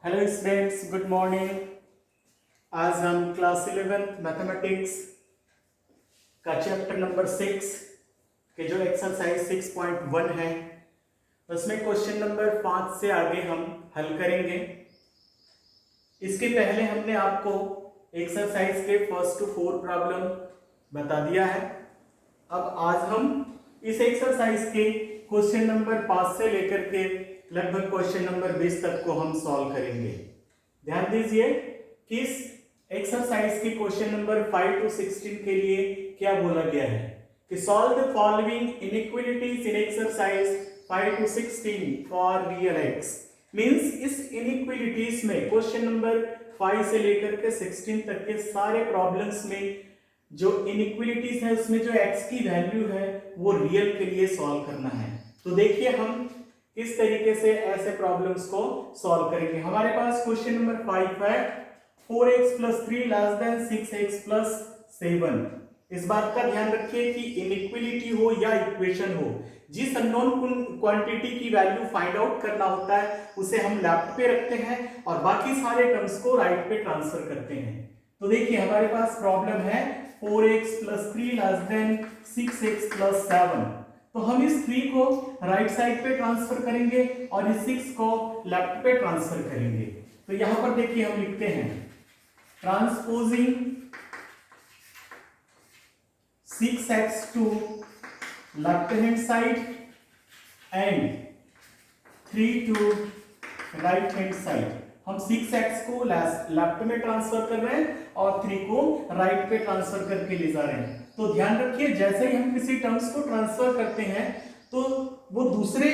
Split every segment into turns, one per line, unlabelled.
Hello students, good morning. आज हम class 11th mathematics का चैप्टर नंबर 6 के जो एक्सरसाइज 6.1 है उसमें क्वेश्चन नंबर 5 से आगे हम हल करेंगे। इसके पहले हमने आपको एक्सरसाइज के फर्स्ट टू 4 प्रॉब्लम बता दिया है। अब आज हम इस एक्सरसाइज के क्वेश्चन नंबर 5 से लेकर के लगभग क्वेश्चन नंबर 20 तक को हम सॉल्व करेंगे। ध्यान दीजिए कि इस एक्सरसाइज के क्वेश्चन नंबर 5 to 16 के लिए क्या बोला गया है कि solve the following inequalities in exercise 5 to 16 for real x. Means इस इनइक्वालिटीज में क्वेश्चन नंबर 5 से लेकर के 16 तक के सारे प्रॉब्लम्स में जो इनइक्वालिटीज है उसमें जो x की वैल्यू है वो रियल के लिए सॉल्व करना है। तो देखिए हम किस तरीके से ऐसे प्रॉब्लम्स को सॉल्व करेंगे। हमारे पास क्वेश्चन नंबर 5 है 4x + 3 < 6x + 7। इस बात का ध्यान रखिए कि इनइक्वालिटी हो या इक्वेशन हो, जिस अननोन क्वांटिटी की वैल्यू फाइंड आउट करना होता है उसे हम लेफ्ट पे रखते हैं और बाकी सारे टर्म्स को राइट पे ट्रांसफर करते हैं। तो देखिए हमारे पास प्रॉब्लम है 4x + 3 < 6x + 7। तो हम इस 3 को राइट साइड पे ट्रांसफर करेंगे और इस 6 को लेफ्ट पे ट्रांसफर करेंगे। तो यहां पर देखिए हम लिखते हैं transposing 6x to left hand side and 3 to right hand side. हम 6x को लेफ्ट में ट्रांसफर कर रहे हैं और 3 को राइट पे ट्रांसफर करके ले जा रहे हैं। तो ध्यान रखिए जैसे ही हम किसी टर्म्स को ट्रांसफर करते हैं तो वो दूसरे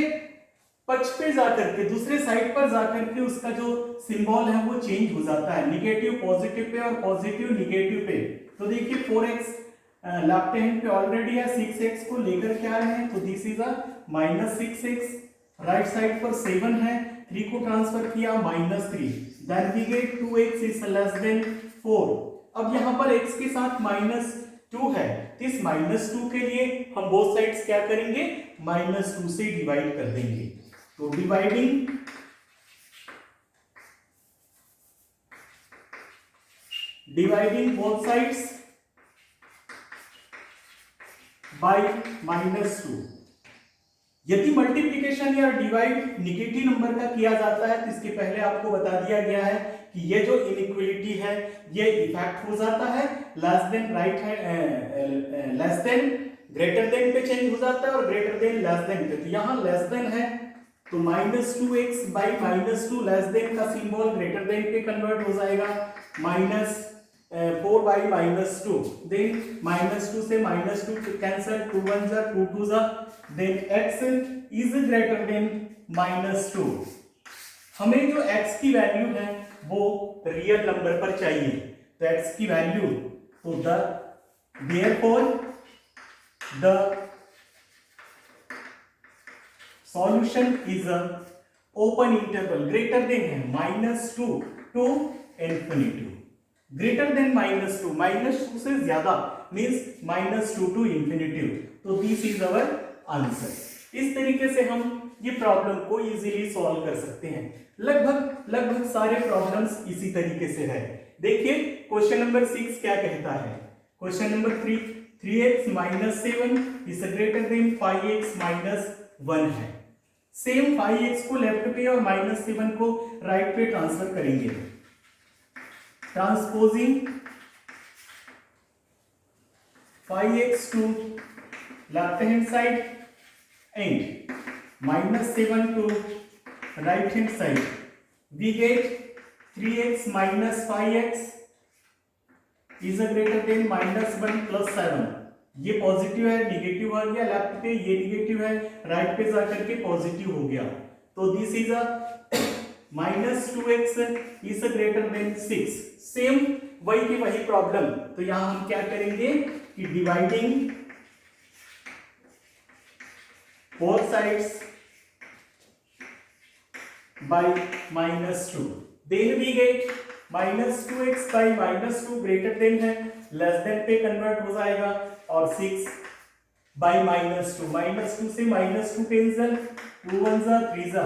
पक्ष पे जाकर के दूसरे साइड पर जाकर के उसका जो सिंबल है वो चेंज हो जाता है, निगेटिव पॉजिटिव पे और पॉजिटिव निगेटिव पे। तो देखिए 4x लेफ्ट हैंड पे ऑलरेडी है, 6x को लेकर के आ रहे हैं तो this is -6x। Right side पर 7 है, 3 को ट्रांसफर किया -3, then we get 2x is < 4। अब यहां पर x के साथ -2 है, इस -2 के लिए हम बोथ साइड्स क्या करेंगे, -2 से डिवाइड कर देंगे। तो डिवाइडिंग बोथ साइड्स बाय -2। यदि मल्टीप्लिकेशन या डिवाइड निगेटिव नंबर का किया जाता है तो इसके पहले आपको बता दिया गया है कि ये जो इनइक्वालिटी है ये इफेक्ट हो जाता है लेस देन राइट है, लेस देन ग्रेटर देन पे चेंज हो जाता है और ग्रेटर देन लेस देन पे। तो यहाँ लेस देन है तो -2x बाई -2 लेस देन का सिंबल ग्रेटर देन पे कन्वर्ट हो जाएगा -4 बाई -2, देन -2 से -2 कैंसिल, 2 1 जा 2 2 जा, then x is greater than -2। हमें जो x की वैल्यू है वो रियल नंबर पर चाहिए। तो x की वैल्यू तो therefore the solution is a open interval greater than है -2 to infinity, greater than -2 से ज्यादा मींस -2 to infinity। तो दिस इज अवर आंसर। इस तरीके से हम ये प्रॉब्लम को इजीली सॉल्व कर सकते हैं। लगभग सारे प्रॉब्लम्स इसी तरीके से है। देखिए क्वेश्चन नंबर 6 क्या कहता है। Question number 3x - 7 is greater then 5x - 1 है। सेम 5x को लेफ्ट पे और -7 को राइट पे ट्रांसफर करेंगे। Transposing 5x to left hand side and -7 to right hand side, we get 3x - 5x is greater than -1 + 7। ये पॉजिटिव है, negative आ गया लेफ्ट पे, ये निगेटिव है राइट पे जाकर के पॉजिटिव हो गया। तो this is -2x is greater than 6। Same वही की वही प्रॉब्लम। तो यहां हम क्या करेंगे कि dividing both sides by -2, then we get -2x by -2 greater than है, लेस देन पे कन्वर्ट हो जाएगा और 6 by -2 से -2 कैंसिल, 2 1 जा 3 जा,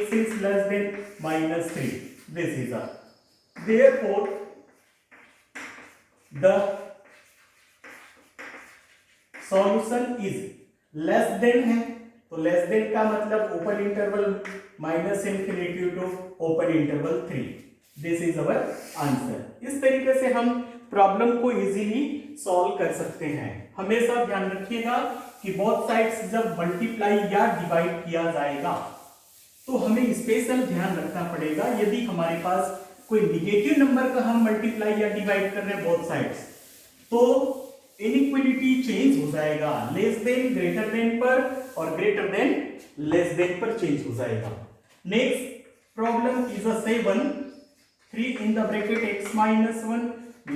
x is less than -3। this is a, therefore the solution is less than है, तो लेस देन का मतलब open interval minus infinity to open interval 3, this is our answer. इस तरीके से हम प्रॉब्लम को इजीली सॉल्व कर सकते हैं। हमेशा ध्यान रखिएगा कि बोथ साइड्स जब मल्टीप्लाई या डिवाइड किया जाएगा तो हमें स्पेशल ध्यान रखना पड़ेगा। यदि हमारे पास कोई निगेटिव नंबर का हम मल्टीप्लाई या डिवाइड कर रहे हैं बोथ साइड्स, तो इनइक्वालिटी चेंज हो जाएगा, लेस देन ग्रेटर देन पर और ग्रेटर देन लेस देन पर चेंज हो जाएगा। Next problem is a 7, 3 in the bracket x minus 1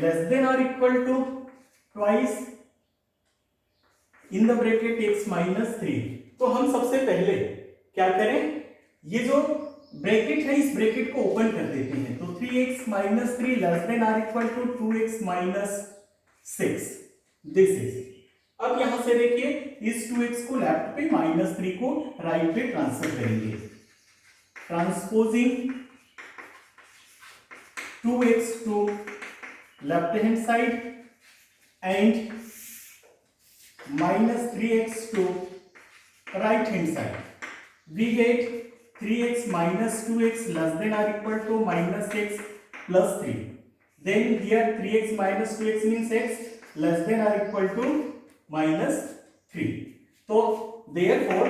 less than और equal to twice in the bracket x minus 3। तो हम सबसे पहले क्या करें, ये जो ब्रैकेट है इस ब्रैकेट को ओपन कर देते हैं, तो 3x minus 3 लेस देन और equal to 2x minus 6, this is. अब यहां से देखिए इस 2x को लेफ्ट पे माइनस 3 को राइट पे ट्रांसफर करेंगे, transposing 2x to left hand side and minus 3x to right hand side, we get 3x minus 2x less than or equal to minus x plus 3. Then here 3x minus 2x means x less than or equal to minus 3. So therefore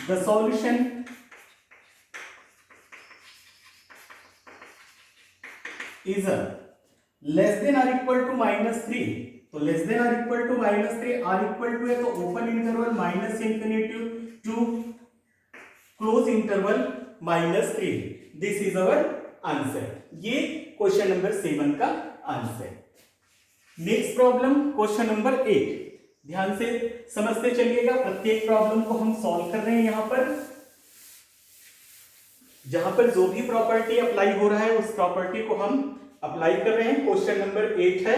the solution is a less than or equal to minus 3. तो less than or equal to minus 3 or equal to है तो open interval minus infinity to close interval minus 3. This is our answer. ये question number 7 का answer. Next problem question number 8, ध्यान से समझते चलिएगा। प्रत्येक प्रॉब्लम को हम सॉल्व कर रहे हैं। यहां पर जहां पर जो भी प्रॉपर्टी अप्लाई हो रहा है उस प्रॉपर्टी को हम अप्लाई कर रहे हैं। क्वेश्चन नंबर 8 है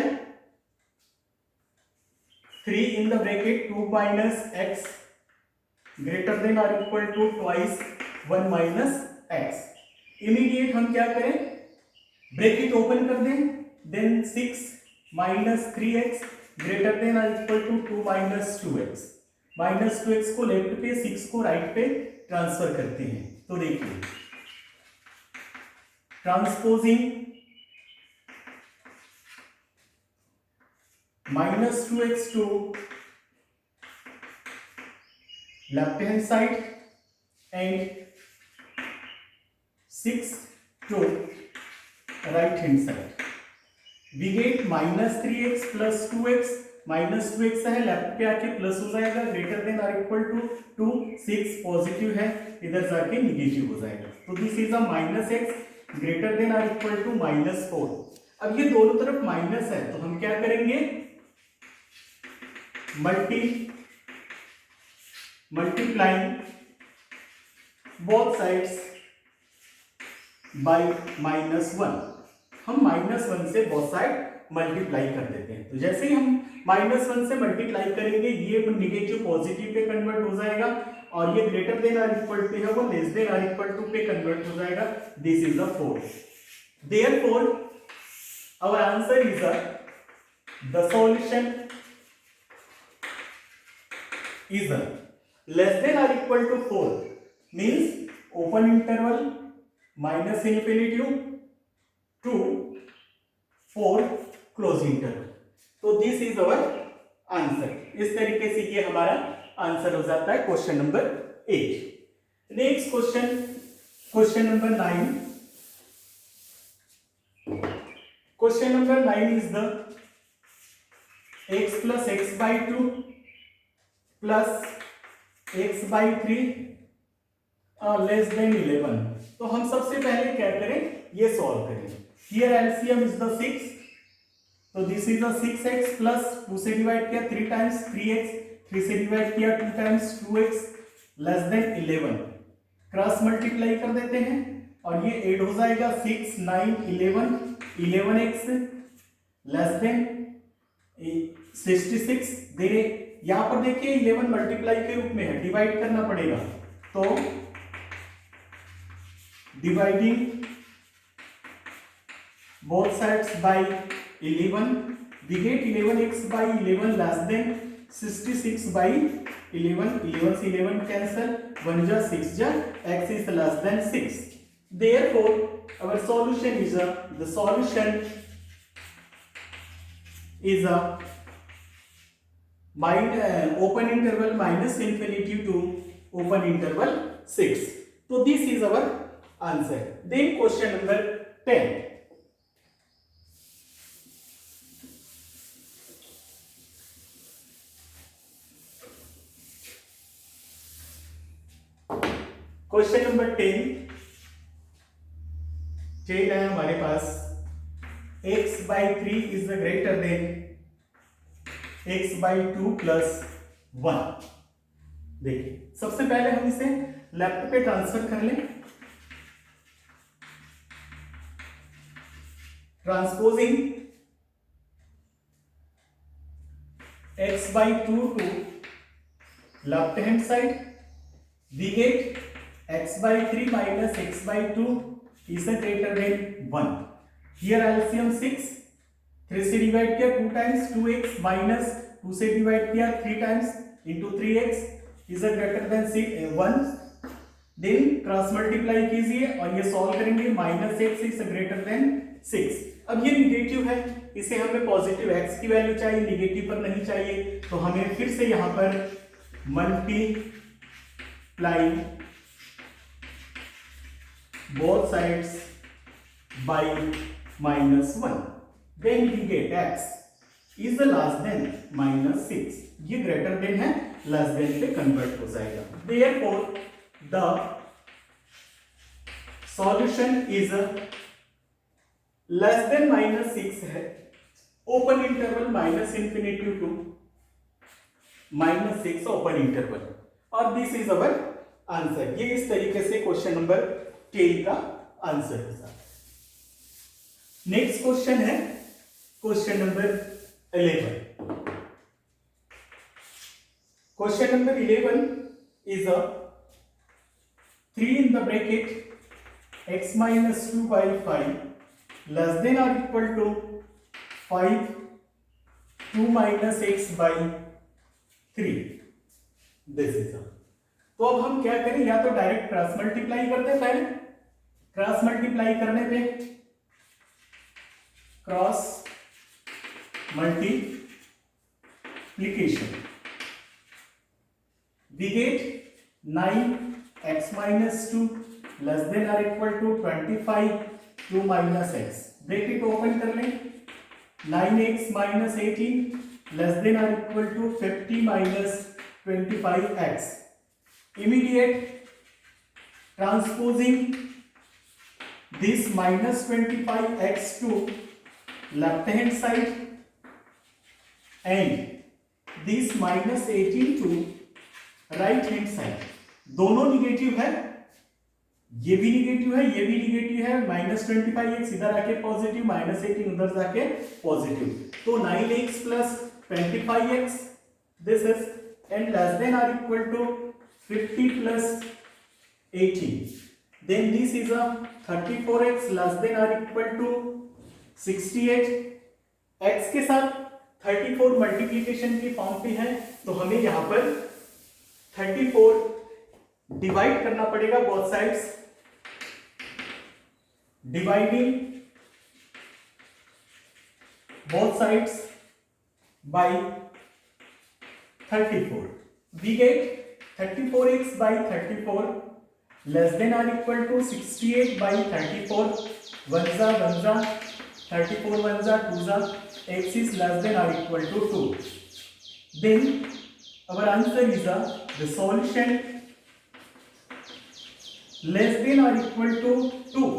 3 in the bracket 2 minus x greater than और equal to twice 1 minus x। Immediate हम क्या करें, ब्रैकेट ओपन कर दें, then 6 minus 3x greater than और equal to 2 minus 2x, minus 2x को लेफ्ट पे 6 को राइट पे ट्रांसफर करते हैं। तो देखिए transposing minus 2x to left hand side and 6 to right hand side, we get minus 3x plus 2x, minus 2x है लेफ्ट पे आके प्लस हो जाएगा, ग्रेटर देन और इक्वल टू 2, 6 पॉजिटिव है इधर जाके निगेटिव हो जाएगा। तो this is a minus x greater than और इक्वल टू माइनस 4। अब ये दोनों तरफ माइनस है तो हम क्या करेंगे, multiplying both sides by -1। हम -1 से both side मल्टीप्लाई कर देते हैं। तो जैसे ही हम -1 से मल्टीप्लाई करेंगे ये निगेटिव पॉजिटिव पे कन्वर्ट हो जाएगा और ये ग्रेटर देन और इक्वल टू है वो लेस देन और इक्वल टू पे कन्वर्ट हो जाएगा। This is the 4। Therefore our answer is the solution is less than or equal to 4 means open interval minus infinity to 4 close interval। तो this is our answer. इस तरीके से ये हमारा आंसर हो जाता है question number 8। Next question, question number 9। Question number 9 is the x plus x by 2 plus x by 3 less then 11। तो हम सबसे पहले क्या करें, ये सॉल्व करें। हियर एलसीएम इज द 6, तो this is the 6x plus 2 से डिवाइड किया 3 टाइम्स 3x, 3 से डिवाइड किया 2 times 2x less than 11। Cross multiply कर देते हैं और ये ऐड हो जाएगा 6 9 11, 11x लेस देन 66। दे यहां पर देखिए 11 मल्टीप्लाई के रूप में है, डिवाइड करना पड़ेगा। तो dividing both sides by 11, we get 11x by 11 less than 66 by 11. 11 से 11 cancel, 1 जा 6 जा, x is less than 6. Therefore, our solution is the solution is a open interval minus infinity to open interval 6. So this is our answer. Then question number 10. Question number 10 है हमारे पास x by 3 is greater than x by 2 plus 1. देखिए सबसे पहले हम इसे left पे transfer कर लें. Transposing x by 2 to left hand side, we get x by 3 minus x by 2 is a greater than 1. Here LCM 6, 3 से डिवाइड किया 2 times 2x minus 2 से डिवाइड किया 3 times into 3x is a greater than 1. Then cross multiply कीजिए और ये solve करेंगे. Minus x is greater than 6. अब ये निगेटिव है, इसे हमें पॉजिटिव x की वैल्यू चाहिए, निगेटिव पर नहीं चाहिए. तो हमें फिर से यहां पर multiply both sides by -1. Then we get x is less than -6. ये greater than है, less than पे convert हो जाएगा. Therefore, the solution is less than -6 है. Open interval minus infinity to -6 open interval. और this is our answer. ये इस तरीके से क्वेश्चन नंबर 10 का आंसर है. नेक्स्ट क्वेश्चन है question number 11. Question number 11 is a 3 in the bracket x minus 2 by 5 less than or equal to 5 2 minus x by 3. This is a. तो अब हम क्या करें, या तो डायरेक्ट क्रॉस मल्टीप्लाई करते हैं. पहले क्रॉस मल्टीप्लाई करने पे cross multiplication we get 9x minus 2 less than or equal to 25 2 minus x. Bracket open कर लें. 9x minus 18 less than or equal to 50 minus 25x. Immediate transposing this minus 25x to left hand side and this minus 18 to right hand side. दोनों negative है, ये भी negative है, ये भी negative है. माइनस 25x इधर आके पॉजिटिव, माइनस 18 उधर जाके पॉजिटिव. तो 9x plus 25x this is and less than or equal to 50 plus 18. Then this is a 34x less than or equal to 68. x के साथ 34 मल्टीप्लिकेशन की फॉर्म पे है, तो हमें यहां पर 34 डिवाइड करना पड़ेगा both sides. Dividing both sides by 34. we get 34x by 34 less than or equal to 68 by 34. 1 जा 34 1 जा 2 जा, x is less than or equal to 2. Then our answer is the solution less than or equal to 2.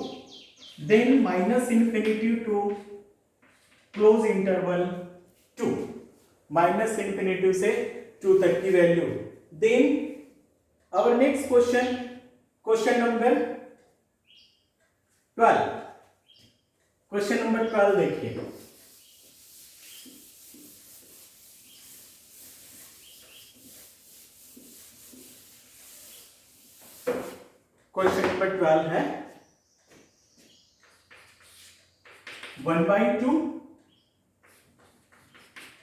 Then minus infinity to close interval 2. Minus infinity से 2 तक की value. Then our next question, question number 12. Question number 12 देखिए. Question number 12 है 1/2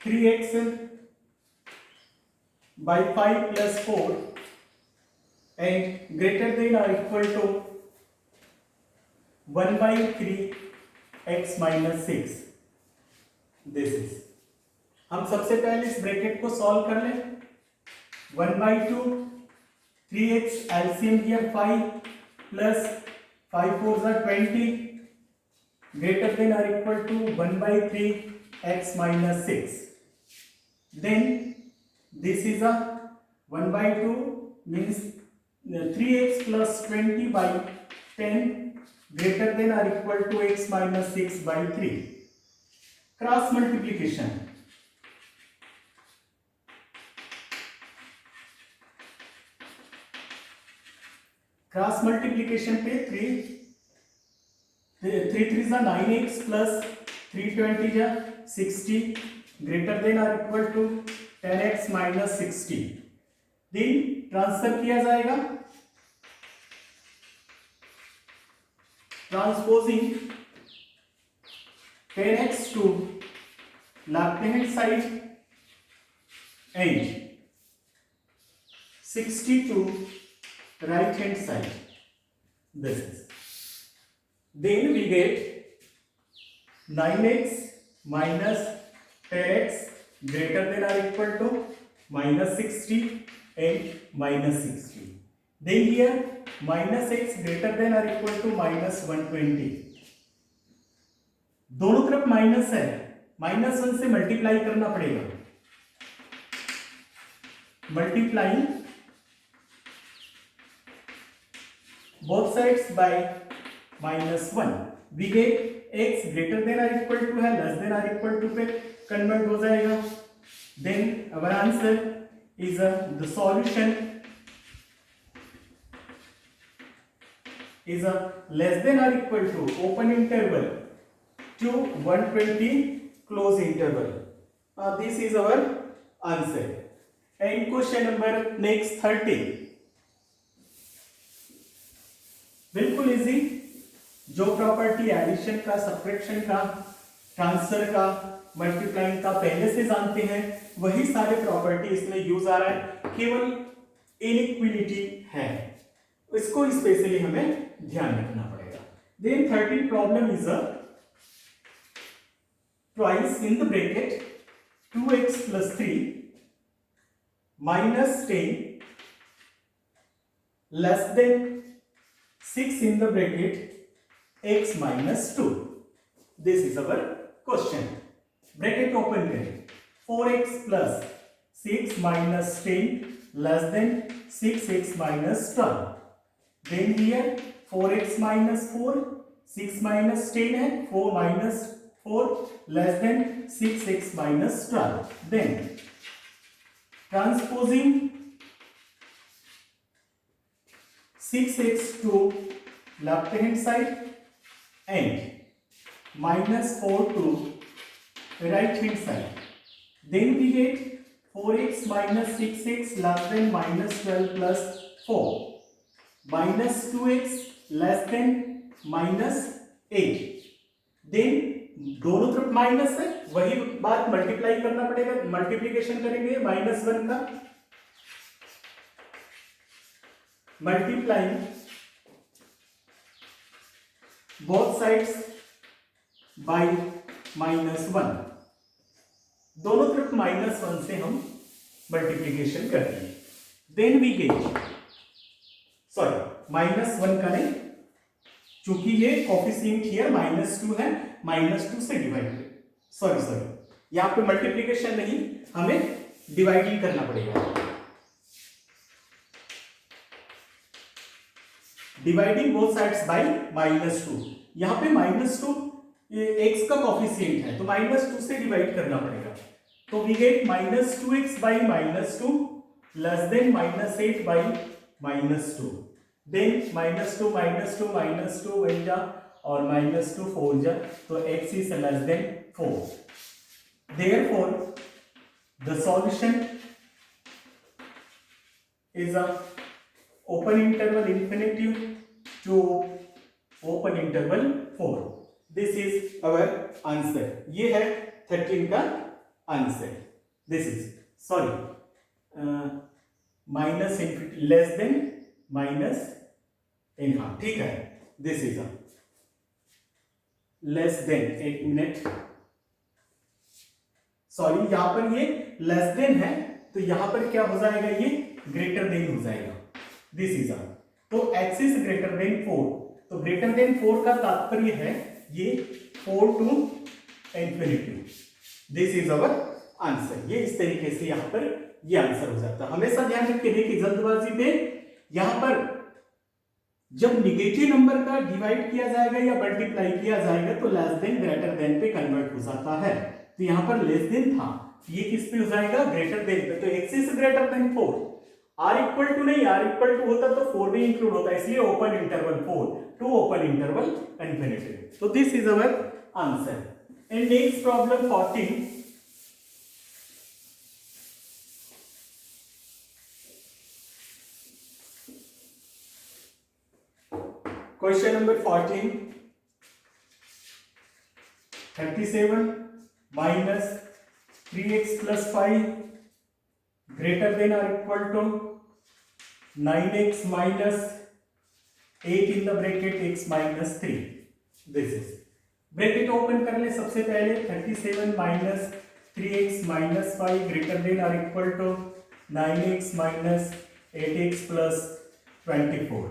3x by 5 plus 4 and greater than or equal to 1/3 x minus 6. This is, हम सबसे पहले इस bracket को सॉल्व कर लें. 1/2 3x एलसीएम किया 5 plus 5 4 20 greater than or equal to 1/3 x minus 6. Then this is a 1/2 means 3x plus 20 by 10 greater than or equal to x minus 6 by 3. Cross multiplication. Cross multiplication पे 3 3 जा 9x plus 320 जा 60 greater than और equal to 10x minus 60. Then transfer किया जाएगा transposing 10x to left hand side and 60 to right hand side. This is, then we get 9x minus 10x greater than or equal to minus 60 and minus 60. Then here minus x greater than or equal to minus 120. दोनों तरफ minus है, -1 से multiply करना पड़ेगा. Multiplying both sides by -1. we get x greater than or equal to है less than or equal to पे convert हो जाएगा. then our answer is the solution is less than or equal to open interval to 120 close interval. This is our answer. And question number next 30. बिल्कुल easy. जो property addition का, subtraction का, transfer का, multiplying का पहले से जानते हैं, वही सारे प्रॉपर्टी इसमें यूज आ रहा है. केवल इनइक्वालिटी है, इसको स्पेशली हमें ध्यान रखना पड़ेगा. Then 13 problem is twice in the bracket 2x plus 3 minus 10 less than 6 in the bracket x minus 2. This is our question. Bracket open करें. 4x plus 6 minus 10 less than 6x minus 12. Then here 4x minus 4, 6 minus 10 है, 4 minus 4 less than 6x minus 12. Then transposing 6x to left hand side and minus 4 to right hand side. Then we get 4x minus 6x less than minus 12 plus 4. Minus 2x less than minus 8. Then दोनों तरफ minus है, वही बात multiply करना पड़ेगा. Multiplication करेंगे -1 का. Multiplying both sides by -1. दोनों तरफ -1 से हम मल्टीप्लीकेशन करते हैं. देन वी गेट, सॉरी -1 का नहीं, चूंकि ये कोफिशिएंट हियर -2 है, -2 से डिवाइड करें. सॉरी यहां पे मल्टीप्लीकेशन नहीं, हमें डिवाइडिंग करना पड़ेगा. Dividing both sides by -2. यहां पे -2 x का कोफिशिएंट है, तो -2 से डिवाइड करना पड़ेगा. तो we get -2x by -2 less than -8 by -2. Then -2 बन जा और -2 4 जा, तो x is less than 4. Therefore the solution is a open interval infinity to open interval 4. This is our answer. ये है 13 का answer. This is sorry minus infinity less than minus in half, ठीक है। दिस इज लेस देन, एक minute, sorry यहां पर ये less than है तो यहां पर क्या हो जाएगा, ये ग्रेटर देन हो जाएगा। दिस इज तो x इज ग्रेटर देन 4, तो ग्रेटर देन 4 का तात्पर्य है ये 4 to infinity. This is our answer. ये इस तरीके से यहां पर ये आंसर हो जाता है। हमेशा ध्यान रखिए, देखिए जल्दबाजी पे यहां पर जब निगेटिव नंबर का डिवाइड किया जाएगा या मल्टीप्लाई किया जाएगा तो लेस देन ग्रेटर देन पे कन्वर्ट हो जाता है। तो यहां पर लेस देन था, ये किस पे हो जाएगा, ग्रेटर देन पे। तो x is greater than 4, r equal to नहीं, r इक्वल टू होता तो 4 भी इंक्लूड होता, इसलिए open interval 4 to open interval infinity. तो this is our answer. And next problem 14, question number 14, 37 minus 3x plus 5 greater than or equal to 9x minus 8 in the bracket x minus 3. This is bracket open कर ले सबसे पहले। 37 minus 3x minus 5 greater than or equal to 9x minus 8x plus 24।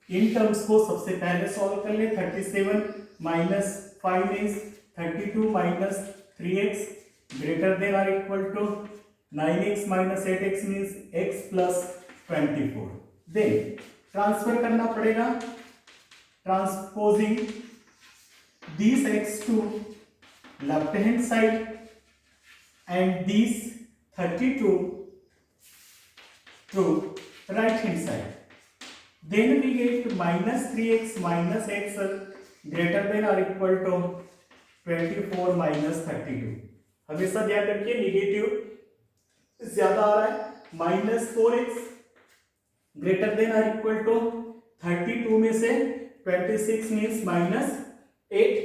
In terms को सबसे पहले solve कर ले। 37 minus 5 is 32 minus 3x greater than or equal to 9x minus 8x means x plus 24। then transfer करना पड़ेगा, transposing this x to left hand side and this 32 to right hand side, then we get minus 3x minus x greater than or equal to 24 minus 32। हमेशा ध्यान रखिए negative ज्यादा आ रहा है। Minus 4x greater than और equal to 32 में से 26 means minus 8।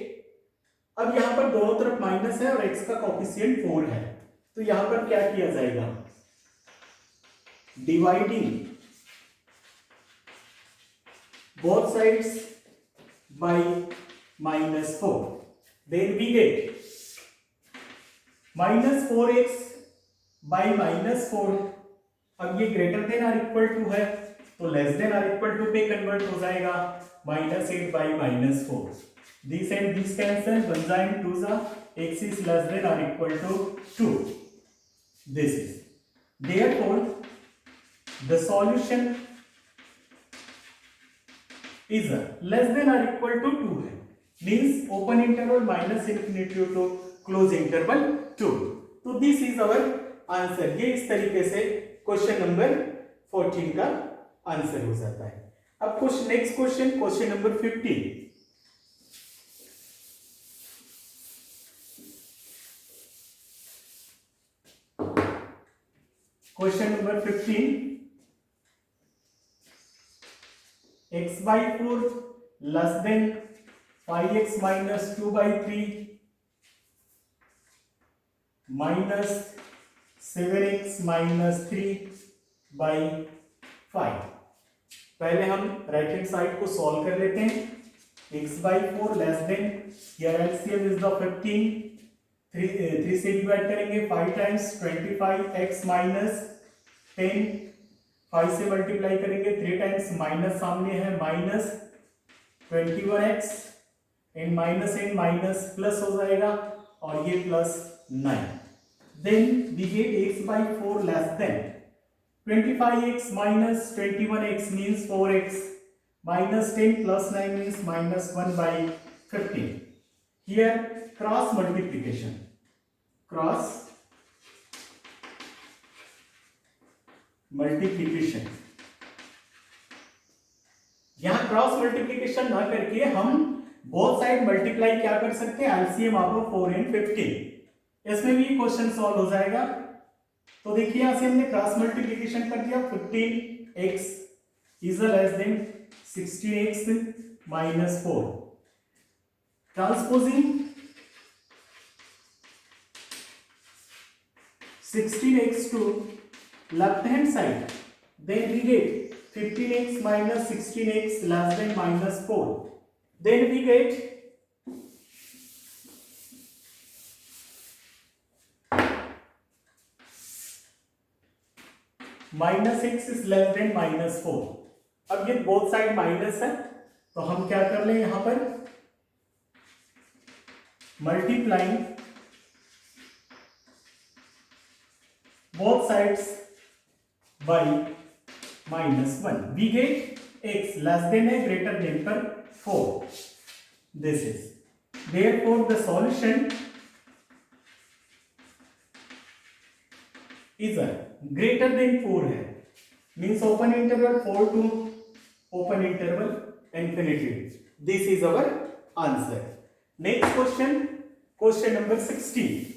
अब यहां पर दोनों तरफ माइनस है और x का कोफिशिएंट 4 है, तो यहां पर क्या किया जाएगा, dividing both sides by minus 4, then we get minus 4x by minus 4। अब ये ग्रेटर देन और इक्वल टू है तो लेस देन और इक्वल टू पे कन्वर्ट हो जाएगा, minus 8 by minus 4। This and this cancel, one जा इन टू जा, x is less than or equal to 2। this is therefore the solution is less than or equal to 2 है, means open interval minus infinity to close interval 2। तो this is our answer। ये इस तरीके से question number 14 का answer हो जाता है। अब question next question, question number 15, question number 15, x by 4 less than 5x minus 2 by 3 minus 7x minus 3 by 5। पहले हम राइट हैंड साइड को सॉल्व कर लेते हैं। x by 4 लेस then, here LCM is the 15, 3 से डिवाइड करेंगे 5 टाइम्स 25x माइनस 10, 5 से मल्टीप्लाई करेंगे 3 टाइम्स, माइनस सामने है minus 21x and minus plus हो जाएगा और ये plus 9। Then we get x by 4 लेस देन 25x minus 21x means 4x minus 10 plus 9 means minus 1 by 15। here cross multiplication, cross multiplication, यहां क्रॉस मल्टीप्लीकेशन ना करके हम बोथ साइड मल्टीप्लाई क्या कर सकते हैं, एलसीएम ऑफ 4 एंड 15। इसमें भी क्वेश्चन सॉल्व हो जाएगा। तो देखिए यहां से हमने क्रॉस मल्टीप्लीकेशन कर दिया, 15x is less then 16x -4. Transposing 16x to left hand side, then we get 15x minus 16x less than -4. Then we get -x is less than -4. अब ये बोथ साइड माइनस है, तो हम क्या कर लें यहां पर multiplying both sides by -1, we get x less than or greater than पर 4. This is therefore the solution is a greater than 4 है, means open interval 4 to open interval infinity. This is our answer. Next question, question number 16.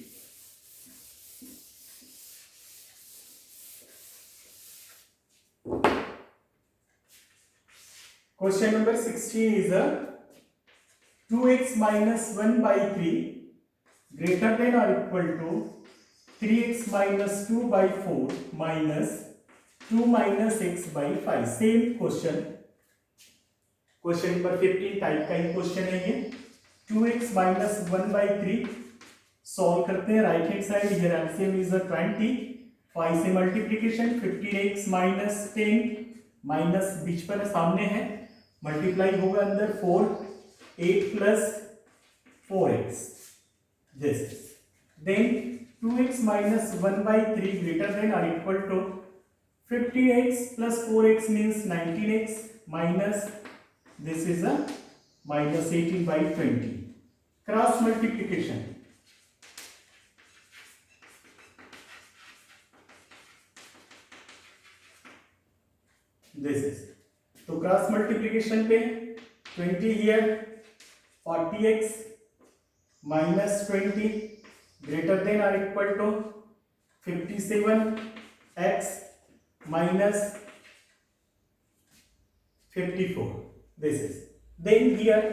Question number 16 is a 2x minus 1 by 3 greater than or equal to 3x minus 2 by 4 minus 2 minus x by 5. Same question. Question number 15 type का ही question है ये. 2x minus 1 by 3 solve करते हैं. Right hand side here LCM is 20. 5 से multiplication 15x minus 10 minus बीच पर सामने है, multiply होगा अंदर 4, 8 plus 4x. This then 2x minus 1 by 3 greater than or equal to 15x plus 4x means 19x minus this is a minus 18 by 20. Cross multiplication. This is तो cross multiplication पे 20 here 40x minus 20 greater than or equal to 57x minus 54. This is then here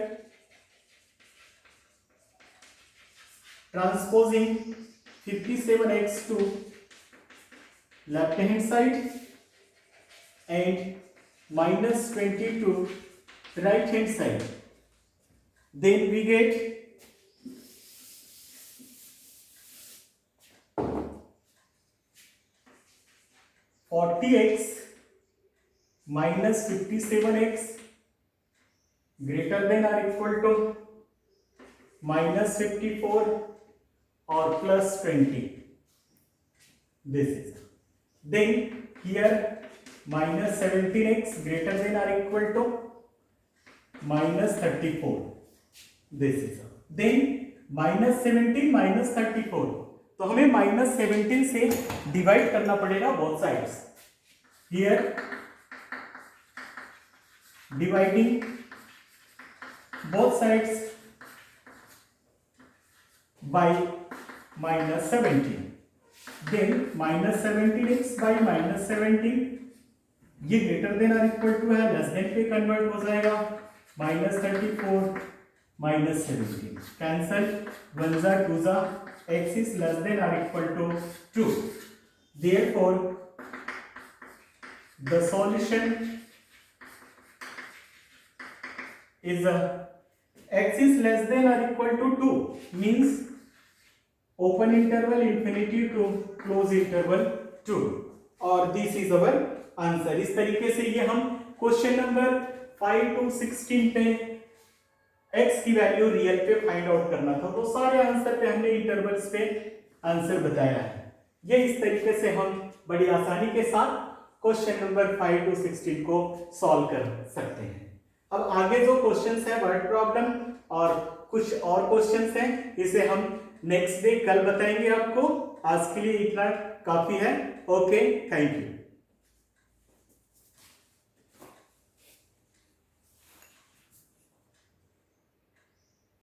transposing 57x to left hand side and minus 20 to right hand side, then we get 40x minus 57x greater than or equal to minus 54 or plus 20. This is then here minus 17x greater than or equal to minus 34. This is then minus 17 minus 34. तो हमें minus 17 से divide करना पड़ेगा both sides. Here dividing both sides by minus 17. Then minus 17x by minus 17 ये greater than और equal to है, less than पे convert हो जाएगा. minus 34 minus 17 कैंसल, 1 जा 2 जा, x is less than or equal to 2. Therefore the solution is x is less than or equal to 2 means open interval infinity to close interval 2 और this is our answer. इस तरीके से ये हम question number 5 to 16 पे x की value real पे find out करना था, तो सारे आंसर पे हमने इंटरवल्स पे आंसर बताया है. ये इस तरीके से हम बड़ी आसानी के साथ क्वेश्चन नंबर 5 to 16 को सॉल्व कर सकते हैं. अब आगे जो क्वेश्चंस है वर्ड प्रॉब्लम और कुछ और क्वेश्चंस हैं, इसे हम नेक्स्ट डे कल बताएंगे आपको. आज के लिए इतना काफी है. Okay, thank you.